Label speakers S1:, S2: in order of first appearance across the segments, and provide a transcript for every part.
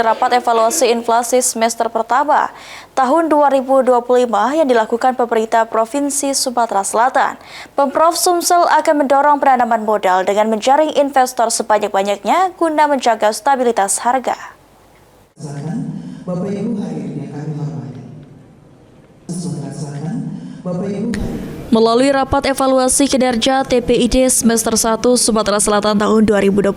S1: melalui rapat evaluasi inflasi semester pertama tahun 2025 yang dilakukan pemerintah Provinsi Sumatera Selatan. Pemprov Sumsel akan mendorong penanaman modal dengan menjaring investor sebanyak-banyaknya guna menjaga stabilitas harga.
S2: Bapak Ibu hadirin yang kami hormati.
S1: Melalui rapat evaluasi kinerja TPID semester 1 Sumatera Selatan tahun 2025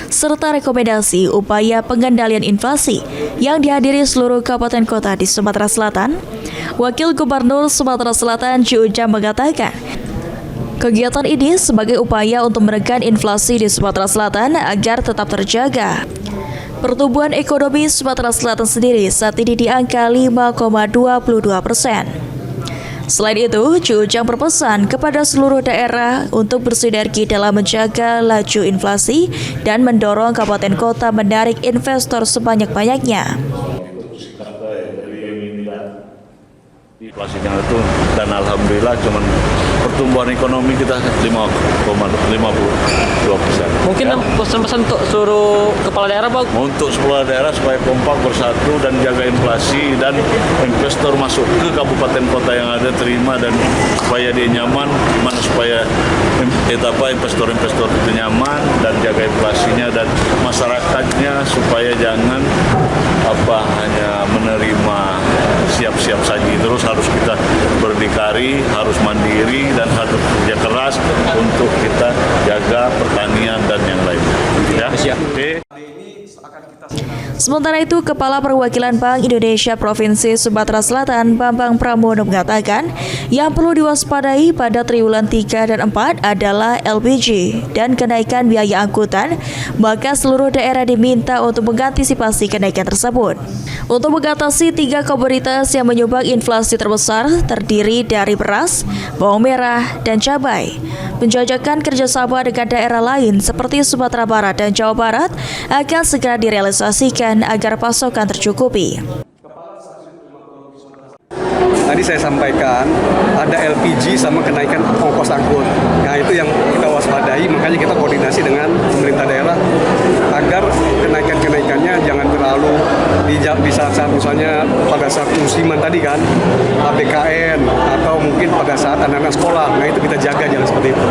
S1: serta rekomendasi upaya pengendalian inflasi yang dihadiri seluruh kabupaten kota di Sumatera Selatan, Wakil Gubernur Sumatera Selatan Ji Ujang mengatakan, kegiatan ini sebagai upaya untuk menekan inflasi di Sumatera Selatan agar tetap terjaga. Pertumbuhan ekonomi Sumatera Selatan sendiri saat ini di angka 5,22%. Selain itu, Ji Ujang berpesan kepada seluruh daerah untuk bersinergi dalam menjaga laju inflasi dan mendorong kabupaten kota menarik investor sebanyak-banyaknya.
S3: Inflasinya itu dan alhamdulillah cuman pertumbuhan ekonomi kita 5,52%.
S4: Mungkin pesan-pesan untuk seluruh kepala daerah, Pak?
S3: Untuk kepala daerah supaya kompak bersatu dan jaga inflasi dan investor masuk ke kabupaten kota yang ada terima dan supaya dia nyaman, gimana supaya investor-investor itu nyaman dan jaga inflasinya dan masyarakatnya supaya jangan hanya menerima siap-siap saji, terus harus kita berdikari, harus mandiri dan harus kerja keras untuk kita jaga pertanian dan yang lainnya. Ya.
S1: Sementara itu, Kepala Perwakilan Bank Indonesia Provinsi Sumatera Selatan Bambang Pramono mengatakan yang perlu diwaspadai pada triwulan 3 dan 4 adalah LPG dan kenaikan biaya angkutan, maka seluruh daerah diminta untuk mengantisipasi kenaikan tersebut. Untuk mengatasi 3 komoditas yang menyumbang inflasi terbesar terdiri dari beras, bawang merah, dan cabai. Penjajakan kerjasama dengan daerah lain seperti Sumatera Barat dan Jawa Barat akan segera direalisasikan agar pasokan tercukupi.
S5: Tadi saya sampaikan ada LPG sama kenaikan ongkos angkut. Nah itu yang kita waspadai, makanya kita koordinasi dengan pemerintah daerah agar kenaikannya jangan terlalu di saat misalnya pada saat musiman tadi kan, ABKN atau mungkin pada saat anak-anak sekolah. Nah itu kita jaga jangan seperti itu.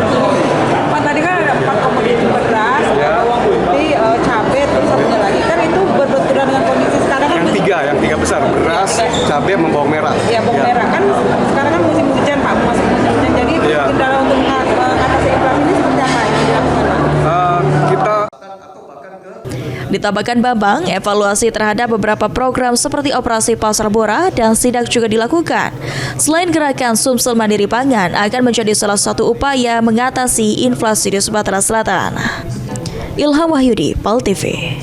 S6: Pak, tadi kan ada 4 komoditi beras, bawang putih, cabai, terus satunya lagi kan itu berbenturan dengan kondisi sekarang kan?
S5: Yang tiga besar, beras, cabai, sama bawang merah.
S6: Ya, bawang merah kan sekarang kan musim hujan, Pak, masuk musim hujan. Jadi kendala untuk mengatasi inflasi ini seperti apa yang dilakukan, Pak?
S1: Ditambahkan Bambang, evaluasi terhadap beberapa program seperti operasi pasar murah dan sidak juga dilakukan. Selain gerakan Sumsel Mandiri Pangan akan menjadi salah satu upaya mengatasi inflasi di Sumatera Selatan. Ilham Wahyudi, PAL TV.